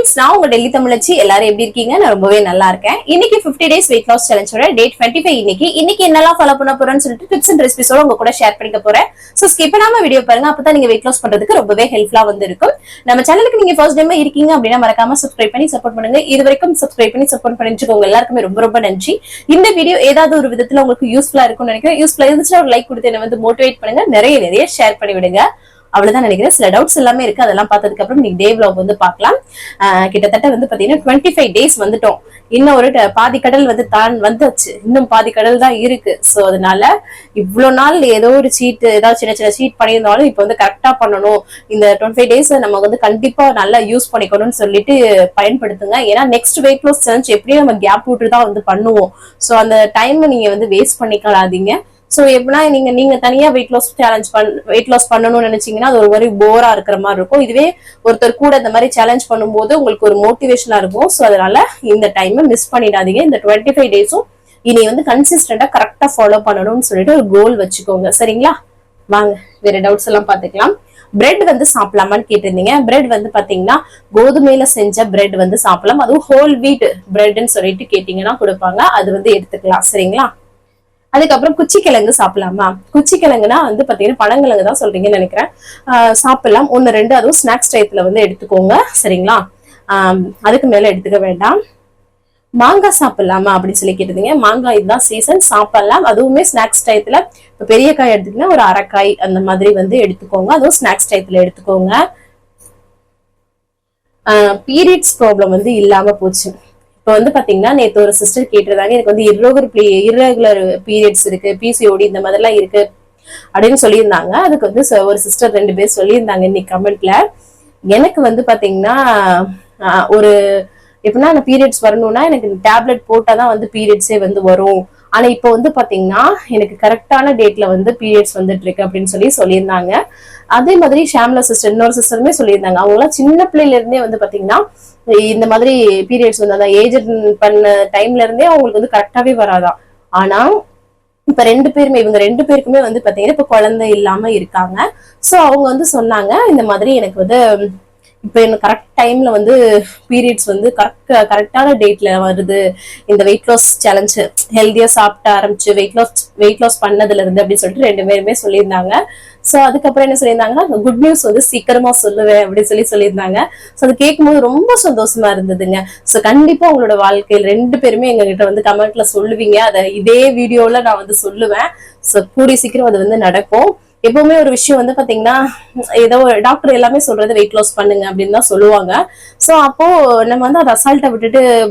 Friends, நான் உங்க டெல்லி தமிழச்சி. எல்லாரும் எப்படி இருக்கீங்க? நான் ரொம்பவே நல்லா இருக்கேன். இன்னைக்கு 50 days weight loss challengeோட டேட் 25. இன்னைக்கு என்னெல்லாம் ஃபாலோ பண்ண போறேன்னு சொல்லிட்டு டிப்ஸ் அண்ட் ரெசிபிஸோட உங்க கூட ஷேர் பண்ணிக்க போறேன். சோ ஸ்கிப் பண்ணாம வீடியோ பாருங்க. அப்பதான் நீங்க weight loss பண்றதுக்கு ரொம்பவே ஹெல்ப்ஃபுல்லா வந்து இருக்கும். நம்ம சேனலுக்கு நீங்க ஃபர்ஸ்ட் டைம் இருக்கீங்க அப்படின்னா மறக்காம சப்ஸ்கிரைப் பண்ணி சப்போர்ட் பண்ணுங்க. இது வரைக்கும் சப்ஸ்கிரைப் பண்ணி சப்போர்ட் பண்ணிட்டு எல்லாருக்குமே ரொம்ப ரொம்ப நன்றி. இந்த வீடியோ ஏதாவது ஒரு விதத்துல உங்களுக்கு யூஸ்ஃபுல்லா இருக்கும்னு நினைக்கிறேன். யூஸ்ஃபுல்லா இருந்துச்சுன்னா ஒரு லைக் கொடுத்து என்ன வந்து மோட்டிவேட் பண்ணுங்க. நிறைய ஷேர் பண்ணி விடுங்க. அவ்வளவுதான் நினைக்கிறேன். சில டவுட்ஸ் எல்லாமே இருக்கு, அதெல்லாம் பார்த்ததுக்கு அப்புறம் நீங்க டே vlog வந்து பார்க்கலாம். கிட்டத்தட்ட வந்து பாத்தீங்கன்னா 25 days வந்துட்டோம். இன்னும் ஒரு பாதி கடல் வந்து வந்துச்சு. இன்னும் பாதி கடல் தான் இருக்கு. சோ அதனால இவ்வளவு நாள் ஏதோ ஒரு சீட், ஏதாவது சின்ன சின்ன சீட் பண்ணியிருந்தாலும் இப்ப வந்து கரெக்டா பண்ணணும். இந்த 25 days நம்ம வந்து கண்டிப்பா நல்லா யூஸ் பண்ணிக்கணும்னு சொல்லிட்டு பயன்படுத்துங்க. ஏன்னா நெக்ஸ்ட் வெயிட் லாஸ் சேலஞ்ச் எப்படியும் நம்ம கேப் விட்டு தான் வந்து பண்ணுவோம். சோ அந்த டைம் நீங்க வந்து வேஸ்ட் பண்ணிக்காதீங்க. சோ எப்படின்னா நீங்க தனியா வெயிட் லாஸ் பண்ணணும்னு நினைச்சீங்கன்னா அது ஒரு மாதிரி போரா இருக்கிற மாதிரி இருக்கும். இதுவே ஒருத்தர் கூட இந்த மாதிரி சேலஞ்ச் பண்ணும்போது உங்களுக்கு ஒரு மோட்டிவேஷனா இருக்கும். சோ அதனால இந்த டைம் மிஸ் பண்ணிடாதீங்க. இந்த 25 days இனி வந்து கன்சிஸ்டன்டா கரெக்டா ஃபாலோ பண்ணணும்னு சொல்லிட்டு ஒரு கோல் வச்சுக்கோங்க. சரிங்களா? வாங்க வேற டவுட்ஸ் எல்லாம் பாத்துக்கலாம். பிரெட் வந்து சாப்பிடலாமான்னு கேட்டிருந்தீங்க. பிரெட் வந்து பாத்தீங்கன்னா கோதுமையில செஞ்ச பிரெட் வந்து சாப்பிடலாம். அதுவும் ஹோல் வீட் பிரெட்னு சொல்லிட்டு கேட்டீங்கன்னா கொடுப்பாங்க. அது வந்து எடுத்துக்கலாம். சரிங்களா? அதுக்கப்புறம் குச்சிக்கிழங்கு சாப்பிடலாமா? குச்சிக்கிழங்குனா வந்து பாத்தீங்கன்னா பழங்கிழங்கு தான் சொல்றீங்கன்னு நினைக்கிறேன். சாப்பிடலாம். 1-2 அதுவும் ஸ்நாக்ஸ் டைப்ல வந்து எடுத்துக்கோங்க. சரிங்களா? அதுக்கு மேல எடுத்துக்க வேண்டாம். மாங்காய் சாப்பிடலாமா அப்படின்னு சொல்லி கேட்டிருந்தீங்க. மாங்காய் இதுதான் சீசன், சாப்பிடலாம். அதுவுமே ஸ்நாக்ஸ் டைப்ல. இப்ப பெரிய காய் எடுத்துக்கிட்டீங்கன்னா ஒரு அரைக்காய் அந்த மாதிரி வந்து எடுத்துக்கோங்க. அதுவும் ஸ்நாக்ஸ் டைப்ல எடுத்துக்கோங்க. பீரியட்ஸ் ப்ராப்ளம் வந்து இல்லாம போச்சு. இப்ப வந்து பாத்தீங்கன்னா நேத்து ஒரு சிஸ்டர் கேட்டிருந்தாங்க, எனக்கு வந்து irregular பீரியட்ஸ் இருக்கு, பிசிஓடி இந்த மாதிரி எல்லாம் இருக்கு அப்படின்னு சொல்லியிருந்தாங்க. அதுக்கு வந்து ஒரு சிஸ்டர் 2 பேர் சொல்லியிருந்தாங்க இன்னைக்கு கமெண்ட்ல. எனக்கு வந்து பாத்தீங்கன்னா ஒரு எப்படின்னா அந்த பீரியட்ஸ் வரணும்னா எனக்கு டேப்லெட் போட்டாதான் வந்து பீரியட்ஸே வந்து வரும். ஆனா இப்ப வந்து பாத்தீங்கன்னா எனக்கு கரெக்டான டேட்ல வந்து பீரியட்ஸ் வந்துட்டு இருக்கு அப்படின்னு சொல்லியிருந்தாங்க. அதே மாதிரி ஷாம்லா சிஸ்டர் இன்னொரு சிஸ்டருமே சொல்லியிருந்தாங்க. அவங்க எல்லாம் சின்ன பிள்ளைல இருந்தே வந்து பாத்தீங்கன்னா இந்த மாதிரி பீரியட்ஸ் வந்து அந்த ஏஜ் பண்ண டைம்ல இருந்தே அவங்களுக்கு வந்து கரெக்டாவே வராதான். ஆனா இப்ப இவங்க 2 பேருக்குமே வந்து பாத்தீங்கன்னா இப்ப குழந்தை இல்லாம இருக்காங்க. சோ அவங்க வந்து சொன்னாங்க இந்த மாதிரி எனக்கு வந்து இப்ப எனக்கு கரெக்ட் டைம்ல வந்து பீரியட்ஸ் வந்து கரெக்டான டேட்ல வருது. இந்த வெயிட் லாஸ் சேலஞ்ச் ஹெல்தியா சாப்பிட்ட ஆரம்பிச்சு வெயிட் லாஸ் பண்ணதுல இருந்து அப்படின்னு சொல்லிட்டு 2 பேருமே சொல்லியிருந்தாங்க. சோ அதுக்கப்புறம் என்ன சொல்லியிருந்தாங்கன்னா குட் நியூஸ் வந்து சீக்கிரமா சொல்லுவேன் அப்படின்னு சொல்லியிருந்தாங்க. சோ அது கேட்கும்போது ரொம்ப சந்தோஷமா இருந்ததுங்க. சோ கண்டிப்பா உங்களோட வாழ்க்கையில் 2 பேருமே எங்க கிட்ட வந்து கமெண்ட்ல சொல்லுவீங்க. அதை இதே வீடியோல நான் வந்து சொல்லுவேன். சோ கூடிய சீக்கிரம் அது வந்து நடக்கும். எப்பவுமே ஒரு விஷயம் வந்து பாத்தீங்கன்னா ஏதோ டாக்டர் எல்லாமே சொல்றது வெயிட் லாஸ் பண்ணுங்க அப்படின்னு தான் சொல்லுவாங்க. சோ அப்போ நம்ம வந்து அதை அசால்ட்டா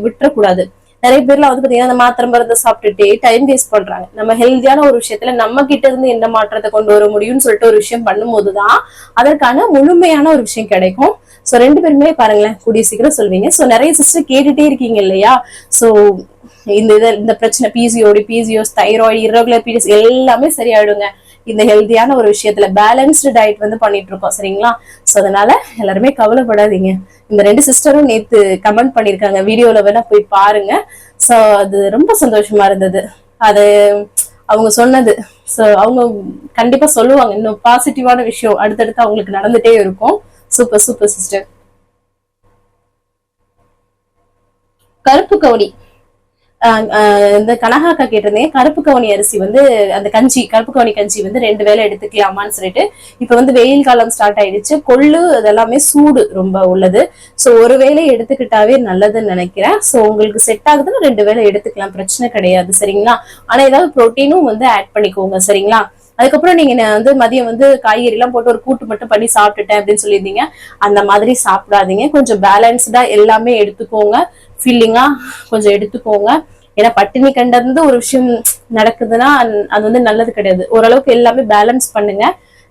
விட்டுறக்கூடாது. நிறைய பேர்ல வந்து பாத்தீங்கன்னா அந்த மாத்திரை மருந்து சாப்பிட்டுட்டே டைம் வேஸ்ட் பண்றாங்க. நம்ம ஹெல்தியான ஒரு விஷயத்துல நம்ம கிட்ட இருந்து என்ன மாற்றத்தை கொண்டு வர முடியும்னு சொல்லிட்டு ஒரு விஷயம் பண்ணும்போதுதான் அதற்கான முழுமையான ஒரு விஷயம் கிடைக்கும். சோ 2 பேருமே பாருங்களேன் கூடிய சீக்கிரம் சொல்வீங்க. சோ நிறைய சிஸ்டர் கேட்டுட்டே இருக்கீங்க இல்லையா? சோ இந்த பிரச்சனை பிசிஓஸ், தைராய்டு, irregular பீரியட்ஸ் எல்லாமே சரியாயிடுங்க. இந்த ஹெல்தியான ஒரு விஷயத்துல பேலன்ஸ்டு டயட் வந்து பண்ணிட்டு இருக்கோம். சரிங்களா? சோ அதனால எல்லாருமே கவலைப்படாதீங்க. இந்த 2 சிஸ்டரும் நேத்து கமெண்ட் பண்ணிருக்காங்க. வீடியோல வேணா போய் பாருங்க. சோ அது ரொம்ப சந்தோஷமா இருந்தது அது அவங்க சொன்னது. சோ அவங்க கண்டிப்பா சொல்லுவாங்க. இன்னும் பாசிட்டிவான விஷயம் அடுத்தடுத்து அவங்களுக்கு நடந்துட்டே இருக்கும். Super sister. கருப்பு கவுனி இந்த கனகாக்கா கேட்டிருந்தேன். கருப்பு கவுனி அரிசி வந்து அந்த கருப்பு கவுனி கஞ்சி வந்து 2 வேளை எடுத்துக்கலாமான்னு சொல்லிட்டு. இப்ப வந்து வெயில் காலம் ஸ்டார்ட் ஆயிடுச்சு. கொள்ளு அதெல்லாமே சூடு ரொம்ப உள்ளது. சோ ஒரு வேளை எடுத்துக்கிட்டாவே நல்லதுன்னு நினைக்கிறேன். சோ உங்களுக்கு செட் ஆகுதுன்னு 2 வேளை எடுத்துக்கலாம், பிரச்சனை கிடையாது. சரிங்களா? ஆனா ஏதாவது புரோட்டீனும் வந்து ஆட் பண்ணிக்கோங்க. சரிங்களா? அதுக்கப்புறம் நீங்க வந்து மதியம் வந்து காய்கறி எல்லாம் போட்டு ஒரு கூட்டு மட்டும் பண்ணி சாப்பிட்டுட்டேன் அப்படின்னு சொல்லியிருந்தீங்க. அந்த மாதிரி சாப்பிடாதீங்க. கொஞ்சம் பேலன்ஸ்டா எல்லாமே எடுத்துக்கோங்க. ஃபீலிங்கா கொஞ்சம் எடுத்துக்கோங்க. ஏன்னா பட்டினி கண்டது ஒரு விஷயம் நடக்குதுன்னா அது வந்து நல்லது கிடையாது. ஓரளவுக்கு எல்லாமே பேலன்ஸ் பண்ணுங்க.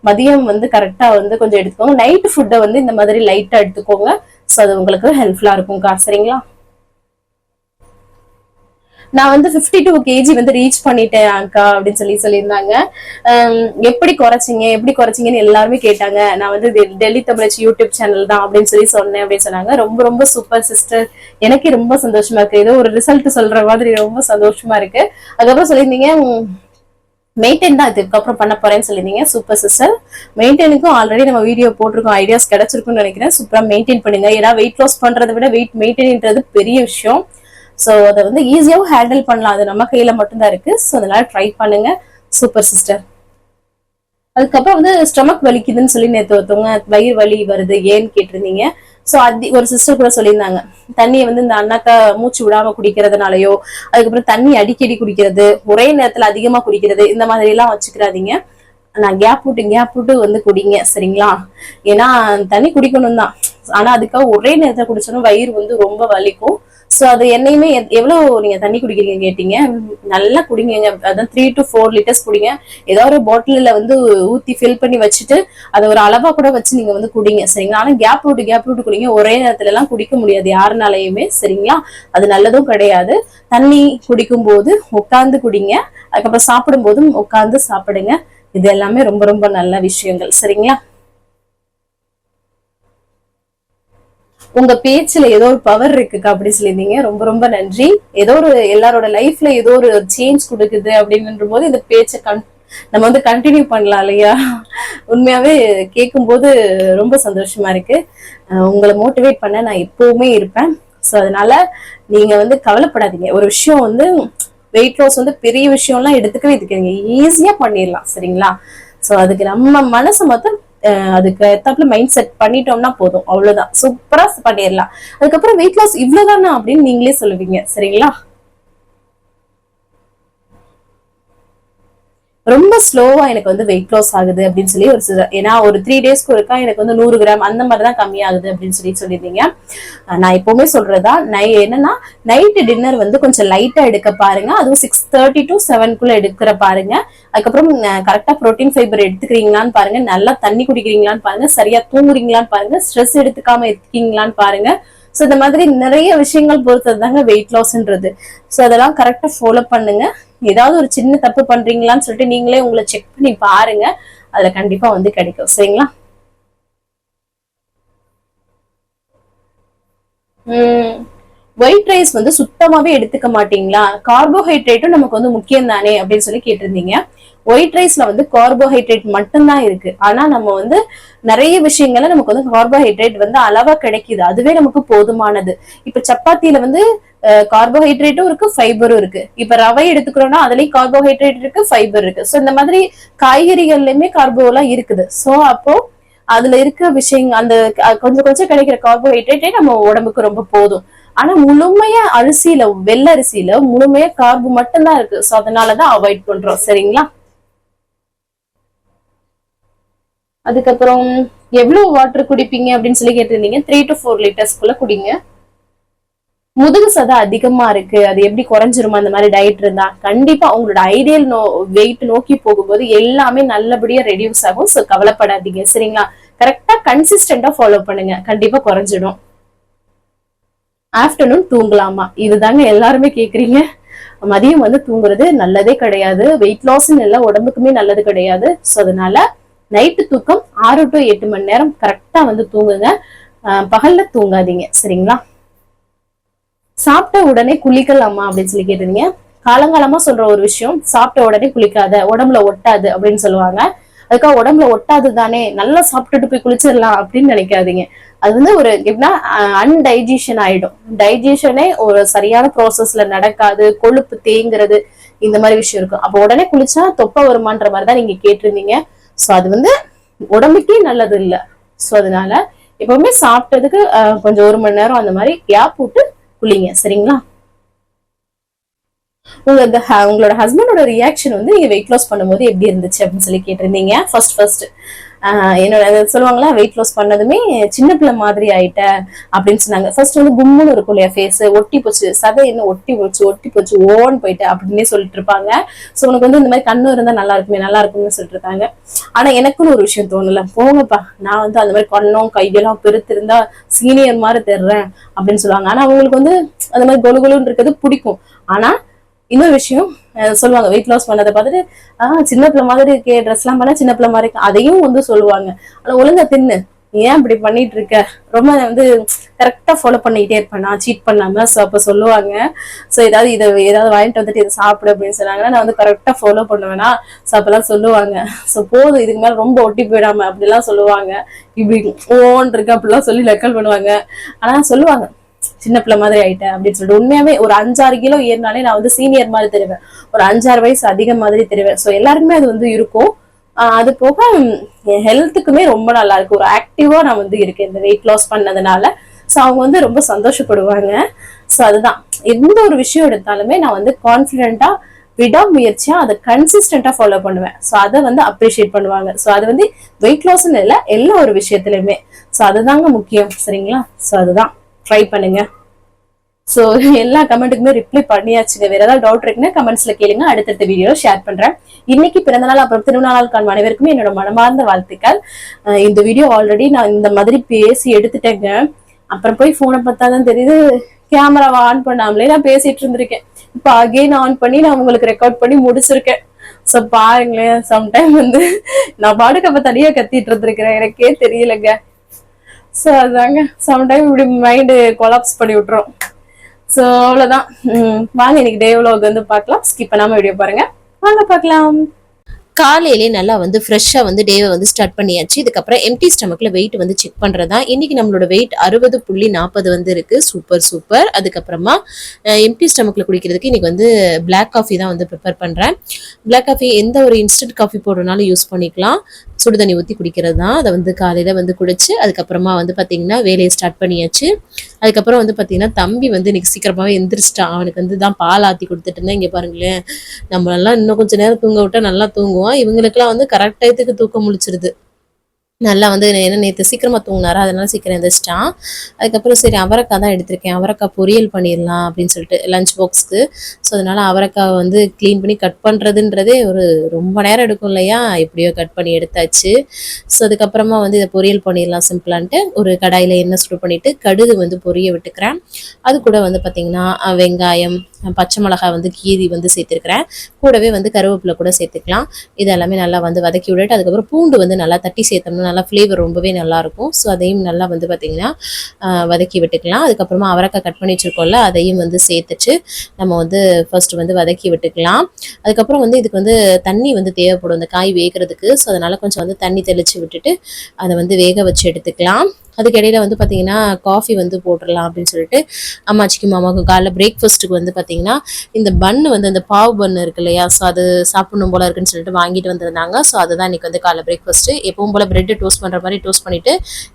மதியம் வந்து கரெக்டா வந்து கொஞ்சம் எடுத்துக்கோங்க. நைட் ஃபுட்டை வந்து இந்த மாதிரி லைட்டா எடுத்துக்கோங்க. சோ அது உங்களுக்கு ஹெல்ப்ஃபுல்லா இருக்கும்க்கா. சரிங்களா? நான் வந்து 52 kg வந்து ரீச் பண்ணிட்டேன் அக்கா அப்படின்னு சொல்லியிருந்தாங்க. எப்படி குறைச்சிங்கன்னு எல்லாருமே கேட்டாங்க. நான் வந்து டெல்லி தமிழச்சி யூடியூப் சேனல் தான் அப்படின்னு சொன்னேன் அப்படின்னு சொன்னாங்க. ரொம்ப ரொம்ப சூப்பர் சிஸ்டர். எனக்கே ரொம்ப சந்தோஷமா இருக்கு. ஏதோ ஒரு ரிசல்ட் சொல்ற மாதிரி ரொம்ப சந்தோஷமா இருக்கு. அதுக்கப்புறம் சொல்லியிருந்தீங்க மெயின்டைன் தான் இதுக்கப்புறம் பண்ண போறேன்னு சொல்லியிருந்தீங்க. Super sister. மெயின்டைனுக்கும் ஆல்ரெடி நம்ம வீடியோ போட்டிருக்கோம், ஐடியாஸ் கிடைச்சிருக்கும்னு நினைக்கிறேன். சூப்பரா மெயின்டைன் பண்ணுங்க. ஏன்னா வெயிட் லாஸ் பண்றதை விட வெயிட் மெயின்டைன்ன்றது பெரிய விஷயம். ஸோ அதை வந்து ஈஸியாவும் ஹேண்டில் பண்ணலாம், அது நம்ம கையில மட்டும்தான் இருக்கு. ஸோ அதனால ட்ரை பண்ணுங்க. Super sister. அதுக்கப்புறம் வந்து ஸ்டொமக் வலிக்குதுன்னு சொல்லி நேற்று ஒருத்தவங்க வயிறு வலி வருது ஏன்னு கேட்டிருந்தீங்க. ஸோ ஒரு சிஸ்டர் கூட சொல்லியிருந்தாங்க, தண்ணியை வந்து இந்த அண்ணாக்கா மூச்சு விடாம குடிக்கிறதுனாலயோ, அதுக்கப்புறம் தண்ணி அடிக்கடி குடிக்கிறது, ஒரே நேரத்துல அதிகமா குடிக்கிறது, இந்த மாதிரி எல்லாம் வச்சுக்கிறாதீங்க. நான் கேப் விட்டு வந்து குடிங்க, சரிங்களா? ஏன்னா தண்ணி குடிக்கணும் தான், ஆனா அதுக்காக ஒரே நேரத்துல குடிச்சோன்னா வயிறு வந்து ரொம்ப வலிக்கும். ஸோ அது என்னையுமே எவ்வளவு நீங்க தண்ணி குடிக்கிறீங்க கேட்டீங்க, நல்லா குடிங்க. அதான் 3 to 4 லிட்டர்ஸ் குடிங்க. ஏதாவது ஒரு பாட்டில வந்து ஊத்தி ஃபில் பண்ணி வச்சுட்டு அதை ஒரு அளவா கூட வச்சு நீங்க வந்து குடிங்க, சரிங்களா? ஆனா கேப் விட்டு குடிங்க. ஒரே நேரத்துல எல்லாம் குடிக்க முடியாது யாருனாலையுமே, சரிங்களா? அது நல்லதும் கிடையாது. தண்ணி குடிக்கும் போது உட்கார்ந்து குடிங்க, அதுக்கப்புறம் சாப்பிடும் போதும் உட்கார்ந்து சாப்பிடுங்க. இது எல்லாமே ரொம்ப ரொம்ப நல்ல விஷயங்கள், சரிங்களா? உங்க பேச்சுல ஏதோ ஒரு பவர் இருக்குக்கா அப்படி சொல்லியிருந்தீங்க. ரொம்ப ரொம்ப நன்றி. ஏதோ ஒரு எல்லாரோட லைஃப்ல ஏதோ ஒரு சேஞ்ச் கொடுக்குது அப்படின்னு போது இந்த பேச்சை நம்ம வந்து கண்டினியூ பண்ணலாம் இல்லையா? உண்மையாவே கேட்கும் போது ரொம்ப சந்தோஷமா இருக்கு. உங்களை மோட்டிவேட் பண்ண நான் எப்பவுமே இருப்பேன். ஸோ அதனால நீங்க வந்து கவலைப்படாதீங்க. ஒரு விஷயம் வந்து வெயிட் லாஸ் வந்து பெரிய விஷயம்லாம் எடுத்துக்கவே எடுத்துக்கீங்க, ஈஸியா பண்ணிடலாம், சரிங்களா? ஸோ அதுக்கு நம்ம மனசு மொத்தம் அதுக்கு ஏத்தாப்புல மைண்ட் செட் பண்ணிட்டோம்னா போதும், அவ்வளவுதான், சூப்பரா பண்ணிடலாம். அதுக்கப்புறம் வெயிட் லாஸ் இவ்வளவுதானா அப்படின்னு நீங்களே சொல்லுவீங்க, சரிங்களா? ரொம்ப ஸ்லோவா எனக்கு வந்து வெயிட் லாஸ் ஆகுது அப்படின்னு சொல்லி ஒரு ஏன்னா ஒரு 3 டேஸ்க்கு ஒருக்கா எனக்கு வந்து 100 கிராம் அந்த மாதிரிதான் கம்மியாகுது அப்படின்னு சொல்லியிருந்தீங்க. நான் எப்பவுமே சொல்றதா, என்னன்னா நைட்டு டின்னர் வந்து கொஞ்சம் லைட்டா எடுக்க பாருங்க. அதுவும் 6:30 to 7 எடுக்கிற பாருங்க. அதுக்கப்புறம் கரெக்டா புரோட்டீன் ஃபைபர் எடுத்துக்கிறீங்களான்னு பாருங்க, நல்லா தண்ணி குடிக்கிறீங்களான்னு பாருங்க, சரியா தூங்குறீங்களான்னு பாருங்க, ஸ்ட்ரெஸ் எடுத்துக்காம இருக்கீங்களான்னு பாருங்க. ஸோ இந்த மாதிரி நிறைய விஷயங்கள் பொறுத்தது தாங்க வெயிட் லாஸ்ன்றது. ஸோ அதெல்லாம் கரெக்டா ஃபாலோ பண்ணுங்க. ஏதாவது ஒரு சின்ன தப்பு பண்றீங்களான்னு சொல்லிட்டு நீங்களே உங்களை செக் பண்ணி பாருங்க, அதுல கண்டிப்பா வந்து கிடைக்கும், சரிங்களா? ஒயிட் ரைஸ் வந்து சுத்தமாவே எடுத்துக்க மாட்டீங்களா? கார்போஹைட்ரேட்டும் நமக்கு வந்து முக்கியம் தானே அப்படின்னு சொல்லி கேட்டிருந்தீங்க. ஒயிட் ரைஸ்ல வந்து கார்போஹைட்ரேட் மட்டும்தான் இருக்கு. ஆனா நம்ம வந்து நிறைய விஷயங்கள்ல நமக்கு வந்து கார்போஹைட்ரேட் வந்து அளவா கிடைக்குது, அதுவே நமக்கு போதுமானது. இப்ப சப்பாத்தியில வந்து கார்போஹைட்ரேட்டும் இருக்கு, ஃபைபரும் இருக்கு. இப்ப ரவை எடுத்துக்கிறோம்னா அதுலயும் கார்போஹைட்ரேட் இருக்கு, ஃபைபர் இருக்கு. சோ இந்த மாதிரி காய்கறிகள்லயுமே கார்போ எல்லாம் இருக்குது. சோ அப்போ அதுல இருக்க விஷயங்கள், அந்த கொஞ்சம் கொஞ்சம் கிடைக்கிற கார்போஹைட்ரேட்டே நம்ம உடம்புக்கு ரொம்ப போதும். ஆனா முழுமையா அரிசியில, வெள்ளை அரிசியில முழுமையா கார்பு மட்டும்தான் இருக்கு. சோ அதனாலதான் அவாய்ட் பண்றோம், சரிங்களா? அதுக்கப்புறம் எவ்வளவு வாட்டர் குடிப்பீங்க அப்படின்னு சொல்லி கேட்டிருந்தீங்க. 3 to 4 லிட்டர்ஸ்குள்ள குடிங்க. முதுகு சதை அதிகமா இருக்கு, அது எப்படி குறைஞ்சிருமா அந்த மாதிரி டயட் இருந்தா? கண்டிப்பா உங்களோட ஐடியல் வெயிட் நோக்கி போகும்போது எல்லாமே நல்லபடியா ரெடியூஸ் ஆகும். சோ கவலைப்படாதீங்க, சரிங்களா? கரெக்டா கன்சிஸ்டன்டா ஃபாலோ பண்ணுங்க, கண்டிப்பா குறைஞ்சிடும். ஆஃப்டர்நூன் தூங்கலாமா? இதுதாங்க எல்லாருமே கேக்குறீங்க. மதியம் வந்து தூங்குறது நல்லதே கிடையாது, வெயிட் லாஸ்ன்னு எல்லாம் உடம்புக்குமே நல்லது கிடையாது. சோ அதனால நைட்டு தூக்கம் 6 to 8 மணி நேரம் கரெக்டா வந்து தூங்குங்க. பகல்ல தூங்காதீங்க, சரிங்களா? சாப்பிட்ட உடனே குளிக்கலாமா அப்படின்னு சொல்லி கேட்டீங்க. காலங்காலமா சொல்ற ஒரு விஷயம், சாப்பிட்ட உடனே குளிக்காத, உடம்புல ஒட்டாது அப்படின்னு சொல்லுவாங்க. அதுக்காக உடம்புல ஒட்டாது தானே, நல்லா சாப்பிட்டுட்டு போய் குளிச்சிடலாம் அப்படின்னு நினைக்காதீங்க. அது வந்து ஒரு எப்படின்னா அன்டைஜஷன் ஆயிடும். டைஜஷனே ஒரு சரியான ப்ராசஸ்ல நடக்காது, கொழுப்பு தேங்குறது, இந்த மாதிரி விஷயம் இருக்கும். அப்ப உடனே குளிச்சா தொப்பை வருமான்ற மாதிரிதான் நீங்க கேட்டிருந்தீங்க. சோ அது வந்து உடம்புக்கே நல்லது இல்ல. சோ அதனால எப்பவுமே சாப்பிட்டதுக்கு கொஞ்சம் 1 மணி நேரம் அந்த மாதிரி கேப் விட்டு குளிங்க, சரிங்களா? உங்களோட ஹஸ்பண்டோட ரியாக்ஷன் வந்து நீங்க வெயிட் லாஸ் பண்ணும்போது எப்படி இருந்துச்சு அப்படின்னு சொல்லி கேட்டிருந்தீங்க. ஃபர்ஸ்ட் என்னோட சொல்லுவாங்களா, வெயிட் லாஸ் பண்ணதுமே சின்ன பிள்ளை மாதிரி ஆயிட்ட அப்படின்னு சொன்னாங்க. ஃபர்ஸ்ட் வந்து கும்முன்னு இருக்கும் இல்லையா ஃபேஸ், ஒட்டி போச்சு, சதை என்ன ஒட்டி போச்சு ஓன்னு போயிட்டு அப்படின்னே சொல்லிட்டு இருப்பாங்க. சோ உனக்கு வந்து இந்த மாதிரி கண்ணு இருந்தா நல்லா இருக்கும்னு சொல்லிட்டு இருக்காங்க. ஆனா எனக்குன்னு ஒரு விஷயம் தோணல, போங்கப்பா, நான் வந்து அந்த மாதிரி கண்ணும் கையெல்லாம் பெருத்து இருந்தா சீனியர் மாதிரி தெரிறேன் அப்படின்னு சொல்லுவாங்க. ஆனா அவங்களுக்கு வந்து அந்த மாதிரி கொலுன்னு இருக்கிறது பிடிக்கும். ஆனா இன்னொரு விஷயம் சொல்லுவாங்க, வெயிட் லாஸ் பண்ணதை பார்த்துட்டு சின்ன பிள்ளை மாதிரி இருக்கே, ட்ரெஸ் எல்லாம் பண்ண சின்ன பிள்ளை மாதிரி இருக்கு, அதையும் வந்து சொல்லுவாங்க. ஆனா ஒழுங்கா தின்னு, ஏன் இப்படி பண்ணிட்டு இருக்க, ரொம்ப வந்து கரெக்டா ஃபாலோ பண்ணிக்கிட்டே இருப்பேன் நான் சீட் பண்ணாம. ஸோ அப்ப சொல்லுவாங்க, ஸோ ஏதாவது வாங்கிட்டு வந்துட்டு இதை சாப்பிடு அப்படின்னு சொன்னாங்கன்னா நான் வந்து கரெக்டா ஃபாலோ பண்ணுவேன்னா. ஸோ அப்பெல்லாம் சொல்லுவாங்க, ஸோ போதும் இதுக்கு மேல ரொம்ப ஒட்டி போயிடாம அப்படிலாம் சொல்லுவாங்க. இப்படி ஓன் இருக்கு அப்படிலாம் சொல்லி நக்கல் பண்ணுவாங்க. ஆனா சொல்லுவாங்க சின்ன பிள்ளை மாதிரி ஆயிட்டேன் அப்படின்னு சொல்லிட்டு. உண்மையாவே ஒரு 5-6 கிலோ ஏறினாலே நான் வந்து சீனியர் மாதிரி தெரிவேன், ஒரு 5-6 வயசு அதிகம் மாதிரி தெரிவேன். ஸோ எல்லாருக்குமே அது வந்து இருக்கும். அது போக என் ஹெல்த்துக்குமே ரொம்ப நல்லா இருக்கு, ஒரு ஆக்டிவா நான் வந்து இருக்கேன் இந்த வெயிட் லாஸ் பண்ணதுனால. ஸோ அவங்க வந்து ரொம்ப சந்தோஷப்படுவாங்க. ஸோ அதுதான், எந்த ஒரு விஷயம் எடுத்தாலுமே நான் வந்து கான்ஃபிடென்ட்டா விடாமுயற்சியா அதை கன்சிஸ்டன்டா ஃபாலோ பண்ணுவேன். ஸோ அதை வந்து அப்ரிஷியேட் பண்ணுவாங்க. ஸோ அது வந்து வெயிட் லாஸ்ன்னு இல்லை, எல்லா ஒரு விஷயத்துலயுமே. ஸோ அதுதாங்க முக்கியம், சரிங்களா? ஸோ அதுதான் ட்ரை பண்ணுங்க. ஸோ எல்லா கமெண்ட்டுக்குமே ரிப்ளை பண்ணியாச்சுங்க. வேற ஏதாவது டவுட் இருக்குன்னா கமெண்ட்ஸ்ல கேளுங்க, அடுத்தடுத்த வீடியோ ஷேர் பண்றேன். இன்னைக்கு பிறந்தநாள் அப்புறம் திருநாள் காணும் அனைவருக்குமே என்னோட மனமார்ந்த வாழ்த்துக்கள். இந்த வீடியோ ஆல்ரெடி நான் இந்த மாதிரி பேசி எடுத்துட்டேங்க. அப்புறம் போய் போனை பார்த்தாதான் தெரியுது கேமராவை ஆன் பண்ணாமலே நான் பேசிட்டு இருந்திருக்கேன். இப்ப அகைன் ஆன் பண்ணி நான் உங்களுக்கு ரெக்கார்ட் பண்ணி முடிச்சிருக்கேன். சோ பாருங்களேன், சம்டைம் வந்து நான் பாட்டுக்கு அப்ப தனியா கத்திட்டு இருந்திருக்கிறேன், எனக்கே தெரியலங்க. சோ அதாங்க, சம்டைம் இப்படி மைண்டு கொலாப்ஸ் பண்ணி விட்டுரும். சோ அவ்வளவுதான். வாங்க இன்னைக்கு டே vlog வந்து பார்க்கலாம். ஸ்கிப் பண்ணாம வீடியோ பாருங்க, வாங்க பார்க்கலாம். காலையிலே நல்லா வந்து ஃப்ரெஷ்ஷாக வந்து டேவை வந்து ஸ்டார்ட் பண்ணியாச்சு. இதுக்கப்புறம் எம்டி ஸ்டமக்கில் வெயிட் வந்து செக் பண்ணுறதா. இன்றைக்கி நம்மளோட வெயிட் 60.40 வந்து இருக்குது. சூப்பர். அதுக்கப்புறமா எம்டி ஸ்டமக்கில் குடிக்கிறதுக்கு இன்றைக்கி வந்து பிளாக் காஃபி தான் வந்து ப்ரிப்பேர் பண்ணுறேன். பிளாக் காஃபி எந்த ஒரு இன்ஸ்டன்ட் காஃபி போடுறதுனாலும் யூஸ் பண்ணிக்கலாம். சுடு தண்ணி ஊற்றி குடிக்கிறது தான். அதை வந்து காலையில் வந்து குடிச்சு அதுக்கப்புறமா வந்து பார்த்திங்கன்னா வேலையை ஸ்டார்ட் பண்ணியாச்சு. அதுக்கப்புறம் வந்து பார்த்திங்கன்னா தம்பி வந்து இன்றைக்கி சீக்கிரமாகவே எந்திரிச்சிட்டான். அவனுக்கு வந்து தான் பால் ஆற்றி கொடுத்துட்டு இருந்தேன். இங்கே பாருங்களேன், நம்மளெல்லாம் இன்னும் கொஞ்சம் நேரம் தூங்க விட்டால் நல்லா தூங்குவோம். இவங்களுக்கெல்லாம் வந்து கரெக்ட் டயத்துக்கு தூக்கம் முழிச்சிருது. நல்லா வந்து என்ன நேற்று சீக்கிரமாக தூங்கினாரா, அதனால சீக்கிரம் எழுந்திரிச்சிட்டான். அதுக்கப்புறம் சரி அவரைக்காய் தான் எடுத்திருக்கேன், அவரைக்காய் பொரியல் பண்ணிடலாம் அப்படின்னு சொல்லிட்டு லஞ்ச் பாக்ஸ்க்கு. ஸோ அதனால அவரைக்காய் வந்து க்ளீன் பண்ணி கட் பண்ணுறதுன்றதே ஒரு ரொம்ப நேரம் எடுக்கும் இல்லையா, எப்படியோ கட் பண்ணி எடுத்தாச்சு. ஸோ அதுக்கப்புறமா வந்து இதை பொரியல் பண்ணிடலாம் சிம்பிளான்ட்டு ஒரு கடாயில் எண்ணெய் சுடு பண்ணிவிட்டு கடுகு வந்து பொரிய விட்டுக்கிறேன். அது கூட வந்து பார்த்திங்கன்னா வெங்காயம், பச்சை மிளகாய் வந்து கீரி வந்து சேர்த்துருக்கிறேன். கூடவே வந்து கருவேப்பிலை கூட சேர்த்துக்கலாம். இது எல்லாமே நல்லா வந்து வதக்கி விட்டுட்டு அதுக்கப்புறம் பூண்டு வந்து நல்லா தட்டி சேர்த்தோம்னா நல்லா ஃப்ளேவர் ரொம்பவே நல்லாயிருக்கும். ஸோ அதையும் நல்லா வந்து பார்த்திங்கன்னா வதக்கி விட்டுக்கலாம். அதுக்கப்புறமா அவரைக்காய் கட் பண்ணி வச்சுருக்கோம்ல, அதையும் வந்து சேர்த்துட்டு நம்ம வந்து ஃபர்ஸ்ட் வந்து வதக்கி விட்டுக்கலாம். அதுக்கப்புறம் வந்து இதுக்கு வந்து தண்ணி வந்து தேவைப்படும் இந்த காய் வேகிறதுக்கு. ஸோ அதனால் கொஞ்சம் வந்து தண்ணி தெளித்து விட்டுட்டு அதை வந்து வேக வச்சு எடுத்துக்கலாம். அதுக்கு இடையில வந்து பார்த்தீங்கன்னா காஃபி வந்து போட்டுடலாம் அப்படின்னு சொல்லிட்டு அம்மாச்சிக்கு மாமாவுக்கு காலைல பிரேக்ஃபாஸ்ட்டுக்கு வந்து பார்த்தீங்கன்னா இந்த பன்னு வந்து அந்த பாவு பன்னு இருக்கு இல்லையா, ஸோ அது சாப்பிடணும் போல இருக்குன்னு சொல்லிட்டு வாங்கிட்டு வந்திருந்தாங்க. ஸோ அதுதான் இன்றைக்கி வந்து காலைல பிரேக்ஃபாஸ்ட்டு. எப்பவும் போல் பிரெட்டு டோஸ்ட் பண்ணுற மாதிரி டோஸ்ட் பண்ணிவிட்டு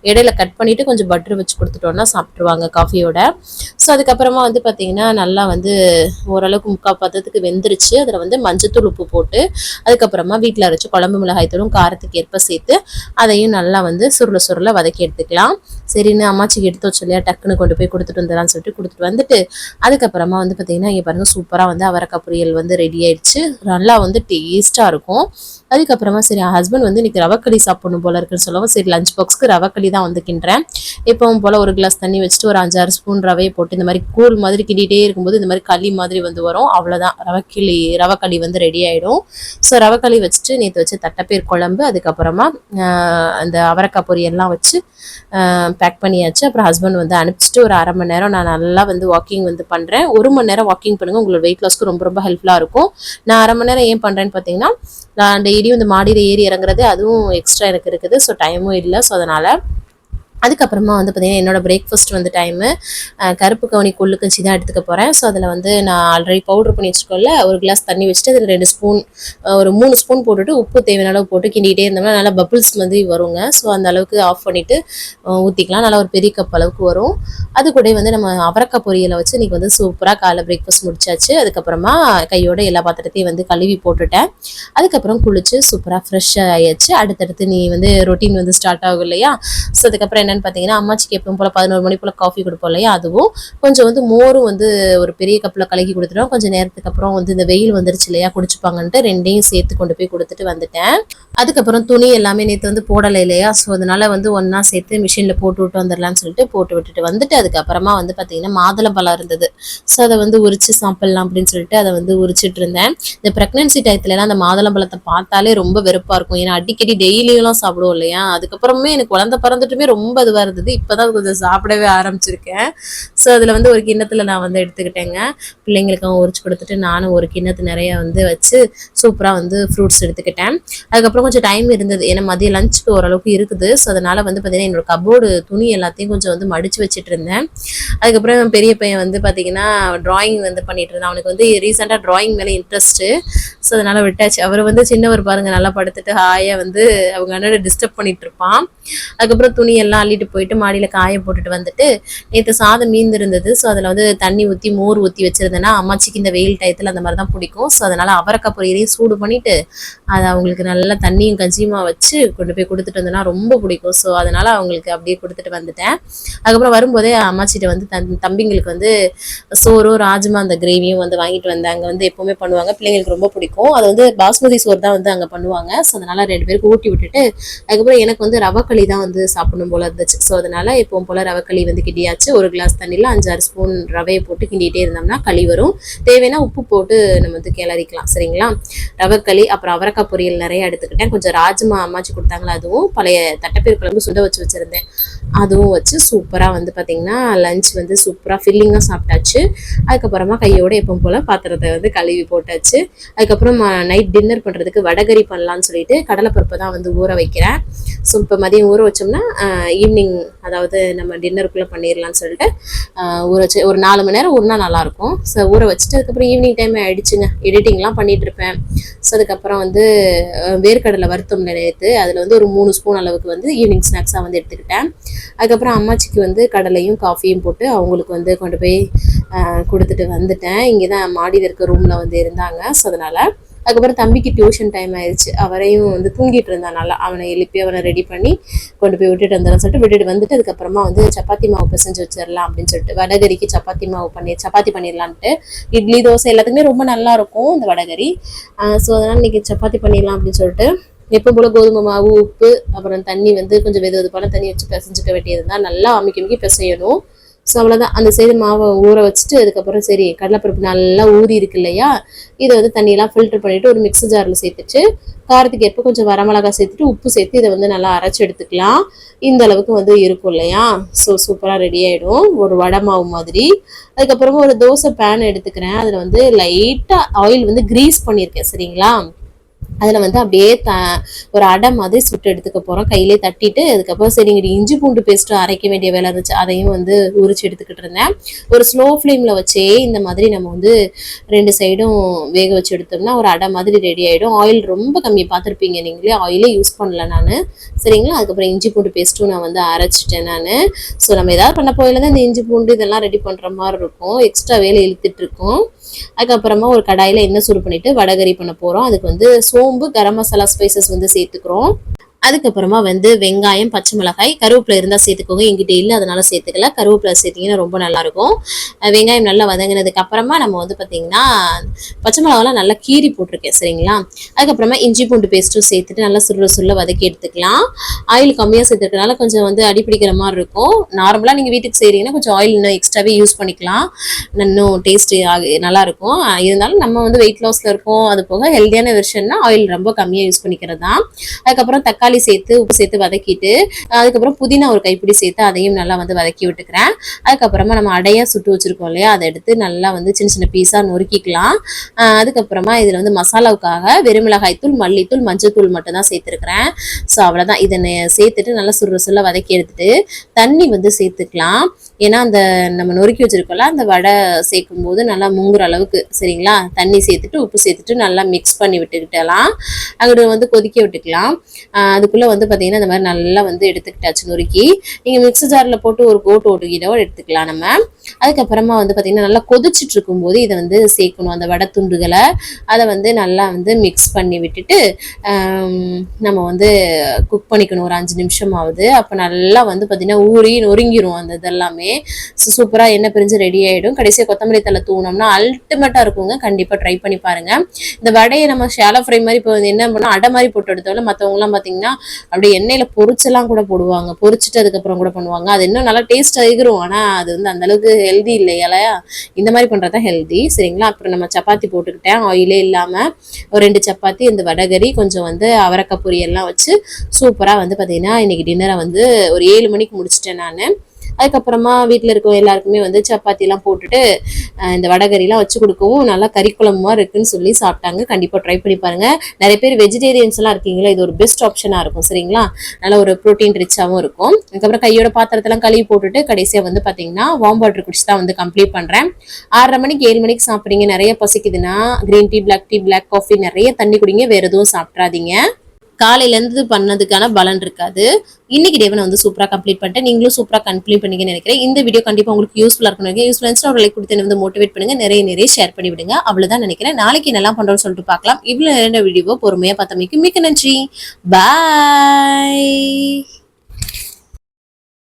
இடையில கட் பண்ணிவிட்டு கொஞ்சம் பட்டர் வச்சு கொடுத்துட்டோன்னா சாப்பிட்ருவாங்க காஃபியோட. ஸோ அதுக்கப்புறமா வந்து பார்த்தீங்கன்னா நல்லா வந்து ஓரளவுக்கு 3/4 பதத்துக்கு வெந்துருச்சு. அதில் வந்து மஞ்சத்தூள் உப்பு போட்டு அதுக்கப்புறமா வீட்டில் அரைச்சி குழம்பு மிளகாய்த்தூளும் காரத்துக்கு ஏற்ப சேர்த்து அதையும் நல்லா வந்து சுருள வதக்கி எடுத்துக்கலாம். சரின்னு அம்மாச்சிக்கு எடுத்து வச்சு இல்லையா, டக்குன்னு கொண்டு போய் கொடுத்துட்டு வந்துடலான்னு சொல்லிட்டு கொடுத்துட்டு வந்துட்டு அதுக்கப்புறமா வந்து பார்த்தீங்கன்னா இங்கே பாருங்கள் சூப்பராக வந்து அவரைக்காய் பொரியல் வந்து ரெடி ஆயிடுச்சு. நல்லா வந்து டேஸ்ட்டாக இருக்கும். அதுக்கப்புறமா சரி ஹஸ்பண்ட் வந்து இன்றைக்கி ரவக்களி சாப்பிடணும் போல இருக்குன்னு சொல்லவும் சரி லஞ்ச் பாக்ஸ்க்கு ரவக்களி தான் வந்து கிண்டுறேன். எப்பவும் போல் ஒரு கிளாஸ் தண்ணி வச்சுட்டு ஒரு 5-6 ஸ்பூன் ரவையை போட்டு இந்த மாதிரி கூழ் மாதிரி கிண்டிகிட்டே இருக்கும்போது இந்த மாதிரி களி மாதிரி வந்து வரும். அவ்வளோதான், ரவக்களி வந்து ரெடி ஆகிடும். ஸோ ரவக்களி வச்சுட்டு நேற்று வச்சு தட்டைப்பயிர் குழம்பு அதுக்கப்புறமா அந்த அவரைக்காய் பொரியல்லாம் வச்சு பேக் பண்ணியாச்சு. அப்புறம் ஹஸ்பண்ட் வந்து அனுப்பிச்சிட்டு ஒரு 1/2 மணி நேரம் நான் நல்லா வந்து வாக்கிங் வந்து பண்ணுறேன். 1 மணி நேரம் வாக்கிங் பண்ணுங்கள், உங்களோட வெயிட் லாஸ்க்கு ரொம்ப ஹெல்ப்ஃபுல்லாக இருக்கும். நான் 1/2 மணி நேரம் ஏன் பண்ணுறேன்னு பார்த்தீங்கன்னா நான் டெய்லியும் இந்த மாடியில் ஏறி இறங்குறது அதுவும் எக்ஸ்ட்ரா எனக்கு இருக்குது. ஸோ டைமும் இல்லை. ஸோ அதனால் அதுக்கப்புறமா வந்து பார்த்திங்கன்னா என்னோடய பிரேக்ஃபாஸ்ட் வந்து டைமு கருப்பு கவுனி கொள்ளு கஞ்சி தான் எடுத்துக்க போகிறேன். ஸோ அதில் வந்து நான் ஆல்ரெடி பவுட்ரு பண்ணி வச்சுக்கோல, ஒரு கிளாஸ் தண்ணி வச்சுட்டு அதில் 2 ஸ்பூன் ஒரு 3 ஸ்பூன் போட்டுட்டு உப்பு தேவையான அளவு போட்டு கிண்டிகிட்டே இருந்தோம்னா நல்லா பபிள்ஸ் வந்து வருங்க. ஸோ அந்த அளவுக்கு ஆஃப் பண்ணிவிட்டு ஊற்றிக்கலாம். நல்லா ஒரு பெரிய கப் அளவுக்கு வரும். அது கூட வந்து நம்ம அவரைக்காய் பொரியலை வச்சு இன்றைக்கி வந்து சூப்பராக காலை பிரேக்ஃபாஸ்ட் முடிச்சாச்சு. அதுக்கப்புறமா கையோட எல்லா பாத்திரத்தையும் வந்து கழுவி போட்டுட்டேன். அதுக்கப்புறம் குளிச்சு சூப்பராக ஃப்ரெஷ்ஷாக ஆயாச்சு. அடுத்தடுத்து நீ வந்து ரொட்டீன் வந்து ஸ்டார்ட் ஆகும் இல்லையா. ஸோ அதுக்கப்புறம் என்னென்னு பார்த்தீங்கன்னா அம்மாச்சிக்கு எப்பவும் போல் 11 மணி போல் காஃபி கொடுப்போம் இல்லையா, அதுவும் கொஞ்சம் வந்து மோரும் வந்து ஒரு பெரிய கப்பில் கலக்கி கொடுத்துட்டோம். கொஞ்சம் நேரத்துக்கு அப்புறம் வந்து இந்த வெயில் வந்துருச்சு இல்லையா, குடிச்சுப்பாங்கன்ட்டு 2யும் சேர்த்து கொண்டு போய் கொடுத்துட்டு வந்துட்டேன். அதுக்கப்புறம் துணி எல்லாமே நேற்று வந்து போடலை இல்லையா, ஸோ அதனால் வந்து ஒன்றா சேர்த்து மிஷினில் போட்டு விட்டு வந்துடலான்னு சொல்லிட்டு போட்டு விட்டுட்டு வந்துட்டு அதுக்கப்புறமா வந்து பார்த்திங்கன்னா மாதுளம்பழம் இருந்தது. ஸோ அதை வந்து உரிச்சு சாப்பிட்லாம் அப்படின்னு சொல்லிட்டு அதை வந்து உரிச்சிட்டு இருந்தேன். இந்த ப்ரெக்னென்சி டயத்துலலாம் அந்த மாதுளம்பழத்தை பார்த்தாலே ரொம்ப வெறுப்பாக இருக்கும். ஏன்னா அடிக்கடி டெய்லியெல்லாம் சாப்பிடுவோம் இல்லையா. அதுக்கப்புறமே எனக்கு குழந்தை பிறந்துட்டுமே ரொம்ப ரொம்ப இதுவாக இருந்தது. இப்போதான் கொஞ்சம் சாப்பிடவே ஆரம்பிச்சிருக்கேன். ஸோ அதில் வந்து ஒரு கிண்ணத்தில் நான் வந்து எடுத்துக்கிட்டேங்க. பிள்ளைங்களுக்கும் உரிச்சு கொடுத்துட்டு நானும் ஒரு கிண்ணத்து நிறைய வந்து வச்சு சூப்பராக வந்து ஃப்ரூட்ஸ் எடுத்துக்கிட்டேன். அதுக்கப்புறம் கொஞ்சம் டைம் இருந்தது, ஏன்னா மதியம் லஞ்சுக்கு ஓரளவுக்கு இருக்குது. ஸோ அதனால் வந்து பார்த்தீங்கன்னா என்னோட கபோர்டு துணி எல்லாத்தையும் கொஞ்சம் வந்து மடித்து வச்சுட்டு இருந்தேன். அதுக்கப்புறம் பெரிய பையன் வந்து பார்த்தீங்கன்னா ட்ராயிங் வந்து பண்ணிட்டு இருந்தான். அவனுக்கு வந்து ரீசெண்டாக ட்ராயிங் மேலே இன்ட்ரெஸ்ட்டு. ஸோ அதனால் விட்டாச்சு. அவர் வந்து சின்னவர் பாருங்கள் நல்லா படுத்துட்டு ஹாயாக வந்து அவங்க அண்ணனை டிஸ்டர்ப் பண்ணிட்டு இருப்பான். அதுக்கப்புறம் துணி எல்லாம் அள்ளிட்டு போயிட்டு மாடியில் காய போட்டுட்டு வந்துட்டு நேற்று சாதம் மீந்து இருந்தது. ஸோ அதில் வந்து தண்ணி ஊற்றி மோர் ஊற்றி வச்சிருந்தேன்னா அம்மாச்சிக்கு இந்த வெயில் டயத்தில் அந்த மாதிரி தான் பிடிக்கும். ஸோ அதனால் அவரைக்காய் பொரியலையும் சூடு பண்ணிவிட்டு அதை அவங்களுக்கு நல்லா தண்ணியும் கஞ்சியுமா வச்சு கொண்டு போய் கொடுத்துட்டு வந்தேன்னா ரொம்ப பிடிக்கும். ஸோ அதனால் அவங்களுக்கு அப்படியே கொடுத்துட்டு வந்துட்டேன். அதுக்கப்புறம் வரும்போதே அம்மாச்சிட்ட வந்து தம்பிங்களுக்கு வந்து சோறும் ராஜ்மா அந்த கிரேவியும் வந்து வாங்கிட்டு வந்தேன். அங்கே வந்து எப்போவுமே பண்ணுவாங்க, பிள்ளைங்களுக்கு ரொம்ப பிடிக்கும். அது வந்து பாஸ்மதி சோறு தான் வந்து அங்கே பண்ணுவாங்க. ஸோ அதனால் 2 பேருக்கு ஊட்டி விட்டுட்டு அதுக்கப்புறம் எனக்கு வந்து ரவைக்களி தான் வந்து சாப்பிடணும் போல இருந்துச்சு. ஸோ அதனால் எப்பவும் போல் ரவைக்களி வந்து கிண்டியாச்சு. ஒரு கிளாஸ் தண்ணியில் 5-6 ஸ்பூன் ரவையை போட்டு கிண்டிகிட்டே இருந்தோம்னா களி வரும். தேவைன்னா உப்பு போட்டு நம்ம வந்து கிளறிக்கலாம். சரிங்களா? ரவைக்களி அப்புறம் அவரைக்காய் பொரியல் நிறைய எடுத்துக்கிட்டேன். கொஞ்சம் ராஜ்மா அம்மாச்சி கொடுத்தாங்களா, அதுவும் பழைய தட்டைப்பயிறு குழம்பு சுண்ட வச்சு வச்சுருந்தேன், அதுவும் வச்சு சூப்பராக வந்து பார்த்திங்கன்னா லஞ்ச் வந்து சூப்பராக ஃபில்லிங்காக சாப்பிட்டாச்சு. அதுக்கப்புறமா கையோடு எப்பவும் போல் பாத்திரத்தை வந்து கழுவி போட்டாச்சு. அதுக்கப்புறம் நைட் டின்னர் பண்ணுறதுக்கு வடகரி பண்ணலான்னு சொல்லிட்டு கடலைப்பருப்பை தான் வந்து ஊற வைக்கிறேன். ஸோ இப்போ மதியம் ஊற வச்சோம்னா ஈவினிங் அதாவது நம்ம டின்னருக்குள்ளே பண்ணிடலான்னு சொல்லிட்டு ஊற வச்சு ஒரு 4 மணி நேரம் ஊறினா நல்லாயிருக்கும். ஸோ ஊற வச்சுட்டு அதுக்கப்புறம் ஈவினிங் டைம் ஆகிடுச்சுங்க, எடிட்டிங்லாம் பண்ணிகிட்ருப்பேன். ஸோ அதுக்கப்புறம் வந்து வேர்க்கடலை வருத்தம்ல நேற்று அதில் வந்து ஒரு 3 ஸ்பூன் அளவுக்கு வந்து ஈவினிங் ஸ்நாக்ஸாக வந்து எடுத்துக்கிட்டேன். அதுக்கப்புறம் அம்மாச்சிக்கு வந்து கடலையும் காஃபியும் போட்டு அவங்களுக்கு வந்து கொண்டு போய் கொடுத்துட்டு வந்துட்டேன். இங்கே தான் மாடியில் இருக்க ரூமில் வந்து இருந்தாங்க. ஸோ அதனால் அதுக்கப்புறம் தம்பிக்கு டியூஷன் டைம் ஆயிடுச்சு. அவரையும் வந்து தூங்கிட்டு இருந்தானால அவனை எழுப்பி அவனை ரெடி பண்ணி கொண்டு போய் விட்டுட்டு வந்துடுறேன்னு சொல்லிட்டு விட்டுட்டு வந்துட்டு அதுக்கப்புறமா வந்து சப்பாத்தி மாவு பிசைஞ்சு வச்சிடலாம் அப்படின்னு சொல்லிட்டு வடகரிக்கு சப்பாத்தி பண்ணிடலான்ட்டு. இட்லி தோசை எல்லாத்துக்குமே ரொம்ப நல்லா இருக்கும் இந்த வடகரி. ஸோ அதனால் இன்னைக்கு சப்பாத்தி பண்ணிடலாம் அப்படின்னு சொல்லிட்டு எப்போ போல் கோதுமை மாவு உப்பு அப்புறம் தண்ணி வந்து கொஞ்சம் வெதுவெதுப்பான தண்ணி வச்சு பிசைஞ்சிக்க வேண்டியது தான். நல்லா அமுக்கி பிசையணும். ஸோ அவ்வளோதான். அந்த சைடு மாவை ஊற வச்சுட்டு அதுக்கப்புறம் சரி கடலைப்பருப்பு நல்லா ஊறி இருக்கு இல்லையா, இதை வந்து தண்ணியெல்லாம் ஃபில்டர் பண்ணிவிட்டு ஒரு மிக்ஸி ஜாரில் சேர்த்துட்டு காரத்துக்கு எப்போ கொஞ்சம் வரமிளகா சேர்த்துட்டு உப்பு சேர்த்து இதை வந்து நல்லா அரைச்சி எடுத்துக்கலாம். இந்த அளவுக்கு வந்து இருக்கும் இல்லையா. ஸோ சூப்பராக ரெடி ஆகிடும் ஒரு வடை மாவு மாதிரி. அதுக்கப்புறமா ஒரு தோசை பேன் எடுத்துக்கிறேன். அதில் வந்து லைட்டாக ஆயில் வந்து கிரீஸ் பண்ணியிருக்கேன். சரிங்களா? அதில் வந்து அப்படியே ஒரு அடை மாதிரி சுட்டு எடுத்துக்க போகிறோம். கையிலே தட்டிட்டு அதுக்கப்புறம் சரி இங்கிட்ட இஞ்சி பூண்டு பேஸ்ட்டு அரைக்க வேண்டிய வேலை இருந்துச்சு, அதையும் வந்து உரிச்சு எடுத்துக்கிட்டு இருந்தேன். ஒரு ஸ்லோ ஃப்ளேமில் வச்சே இந்த மாதிரி நம்ம வந்து 2 சைடும் வேக வச்சு எடுத்தோம்னா ஒரு அடை மாதிரி ரெடி ஆகிடும். ஆயில் ரொம்ப கம்மி பார்த்துருப்பீங்க நீங்களே, ஆயிலே யூஸ் பண்ணல நான். சரிங்களா? அதுக்கப்புறம் இஞ்சி பூண்டு பேஸ்ட்டும் நான் வந்து அரைச்சிட்டேன் நான். ஸோ நம்ம ஏதாவது பண்ண போயில தான் இந்த இஞ்சி பூண்டு இதெல்லாம் ரெடி பண்ணுற மாதிரி இருக்கும், எக்ஸ்ட்ரா வேலை இழுத்துட்டு இருக்கும். அதுக்கப்புறமா ஒரு கடாயில் எண்ணெய் சூடு பண்ணிட்டு வடகரி பண்ண போகிறோம். அதுக்கு வந்து சோம்பு கரம் மசாலா ஸ்பைசஸ் வந்து சேர்த்துக்கிறோம். அதுக்கப்புறமா வந்து வெங்காயம் பச்சை மிளகாய் கருவேப்பிலை இருந்தால் சேர்த்துக்கோங்க, எங்கிட்ட இல்லை அதனால சேர்த்துக்கல. கருவேப்பிலை சேர்த்திங்கன்னா ரொம்ப நல்லாயிருக்கும். வெங்காயம் நல்லா வதங்கினதுக்கு அப்புறமா நம்ம வந்து பார்த்திங்கன்னா பச்சை மிளகாலாம் நல்லா கீரி போட்டிருக்கேன். சரிங்களா? அதுக்கப்புறமா இஞ்சி பூண்டு பேஸ்ட்டும் சேர்த்துட்டு நல்லா சுருள வதக்கி எடுத்துக்கலாம். ஆயில் கம்மியாக சேர்த்துருக்கனால கொஞ்சம் வந்து அடிப்பிடிக்கிற மாதிரி இருக்கும். நார்மலாக நீங்கள் வீட்டுக்கு செய்கிறீங்கன்னா கொஞ்சம் ஆயில் இன்னும் எக்ஸ்ட்ராவே யூஸ் பண்ணிக்கலாம், இன்னும் டேஸ்ட்டு நல்லாயிருக்கும். இருந்தாலும் நம்ம வந்து வெயிட் லாஸில் இருக்கோம், அது போக ஹெல்த்தியான வெர்ஷன்னா ஆயில் ரொம்ப கம்மியாக யூஸ் பண்ணிக்கிறது தான். அதுக்கப்புறம் தக்காளி சேர்த்து உப்பு சேர்த்து வதக்கிட்டு அதுக்கப்புறம் புதினா ஒரு கைப்பிடி சேர்த்து அதையும் நல்லா வந்து வதக்கி விட்டுக்கிறேன். அதுக்கப்புறமா நம்ம அடையா சுட்டு வச்சிருக்கோம் இல்லையா, அதை எடுத்து நல்லா வந்து சின்ன சின்ன பீஸாக நொறுக்கிக்கலாம். அதுக்கப்புறமா இதில் வந்து மசாலாவுக்காக வெறுமிளகாய் தூள் மல்லித்தூள் மஞ்சள் தூள் மட்டும் தான் சேர்த்துருக்கிறேன். ஸோ அவ்வளோதான். இதை சேர்த்துட்டு நல்லா சுருள வதக்கி எடுத்துட்டு தண்ணி வந்து சேர்த்துக்கலாம். ஏன்னா அந்த நம்ம நொறுக்கி வச்சிருக்கோம்ல அந்த வடை சேர்க்கும் போது நல்லா முங்குற அளவுக்கு. சரிங்களா? தண்ணி சேர்த்துட்டு உப்பு சேர்த்துட்டு நல்லா மிக்ஸ் பண்ணி விட்டுக்கிட்டலாம். அங்கிட்ட வந்து கொதிக்க விட்டுக்கலாம். அதுக்குள்ளே வந்து பார்த்தீங்கன்னா இந்த மாதிரி நல்லா வந்து எடுத்துக்கிட்டாச்சு நொறுக்கி. நீங்கள் மிக்ஸி ஜாரில் போட்டு ஒரு கோட்டு ஓட்டுக்கிட்டோ எடுத்துக்கலாம் நம்ம. அதுக்கப்புறமா வந்து பார்த்தீங்கன்னா நல்லா கொதிச்சுட்டு இருக்கும்போது இதை வந்து சேர்க்கணும், அந்த வடை துண்டுகளை. அதை வந்து நல்லா வந்து மிக்ஸ் பண்ணி விட்டுட்டு நம்ம வந்து குக் பண்ணிக்கணும் ஒரு 5 நிமிஷம் ஆகுது. அப்போ நல்லா வந்து பார்த்தீங்கன்னா ஊறி நொறுங்கிரும் அந்த இதெல்லாமே. எல்லாமே. சூப்பராக எண்ணெய் பிரிஞ்சு ரெடி ஆகிடும். கடைசியாக கொத்தமல்லி தலை தூணோம்னா அல்டிமேட்டாக இருக்குங்க. கண்டிப்பாக ட்ரை பண்ணி பாருங்க. இந்த வடையை நம்ம ஷாலோ ஃப்ரை மாதிரி இப்போ என்ன பண்ணோம் அடை மாதிரி போட்டு எடுத்தோம்ல, மற்றவங்கலாம் பார்த்தீங்கன்னா அப்படியே எண்ணெயில் பொரிச்செல்லாம் கூட போடுவாங்க, பொரிச்சிட்டு அதுக்கப்புறம் கூட பண்ணுவாங்க. அது இன்னும் நல்லா டேஸ்ட் ஆகிரும். ஆனால் அது வந்து அந்த அளவுக்கு ஹெல்தி இல்லை இல்லையா? இந்த மாதிரி பண்ணுறது தான் ஹெல்தி. சரிங்களா? அப்புறம் நம்ம சப்பாத்தி போட்டுக்கிட்டேன், ஆயிலே இல்லாமல் ஒரு 2 சப்பாத்தி, இந்த வடகரி, கொஞ்சம் வந்து அவரைக்காய் பொரியல்லாம் வச்சு சூப்பராக வந்து பார்த்தீங்கன்னா இன்னைக்கு டின்னரை வந்து ஒரு 7 மணிக்கு முடிச்சிட்டேன் நான். அதுக்கப்புறமா வீட்டில் இருக்க எல்லாருக்குமே வந்து சப்பாத்திலாம் போட்டுட்டு இந்த வடகரிலாம் வச்சு கொடுக்கவும் நல்லா கறி குழம்புமா இருக்குன்னு சொல்லி சாப்பிட்டாங்க. கண்டிப்பாக ட்ரை பண்ணி பாருங்க. நிறைய பேர் வெஜிடேரியன்ஸ் எல்லாம் இருக்கீங்களா, இது ஒரு பெஸ்ட் ஆப்ஷனாக இருக்கும். சரிங்களா? நல்ல ஒரு ப்ரோட்டீன் ரிச்சாகவும் இருக்கும். அதுக்கப்புறம் கையோட பாத்திரத்தெல்லாம் கழுவி போட்டுட்டு கடைசியாக வந்து பார்த்தீங்கன்னா வார்ம் வாட்டர் குடிச்சு தான் வந்து கம்ப்ளீட் பண்ணுறேன். 6:30 மணிக்கு 7 மணிக்கு சாப்பிட்றீங்க, நிறைய பசிக்குதுன்னா கிரீன் டீ, பிளாக் காஃபி, நிறைய தண்ணி குடிங்க, வேற எதுவும் சாப்பிட்றாதீங்க. காலையிலேருந்து பண்ணதுக்கான பலன் இருக்காது. இன்னைக்கு டேவை நான் வந்து சூப்பராக கம்ப்ளீட் பண்ணிட்டேன். நீங்களும் சூப்பராக கம்ப்ளீட் பண்ணிங்கன்னு நினைக்கிறேன். இந்த வீடியோ கண்டிப்பாக உங்களுக்கு யூஸ்ஃபுல்லாக இருக்கும் நினைக்கிறேன். யூஸ்ஃபுல்லாக இருந்துச்சுன்னா ஒரு லைக் கொடுத்து வந்து மோட்டிவேட் பண்ணுங்க, நிறைய ஷேர் பண்ணி விடுங்க. அவ்வளோதான் நினைக்கிறேன். நாளைக்கு என்னெல்லாம் பண்ணுறோம்னு சொல்லிட்டு பார்க்கலாம். இவ்வளோ நேரம் வீடியோவை பொறுமையாக பார்த்தமைக்கு மிக்க நன்றி. பாய்.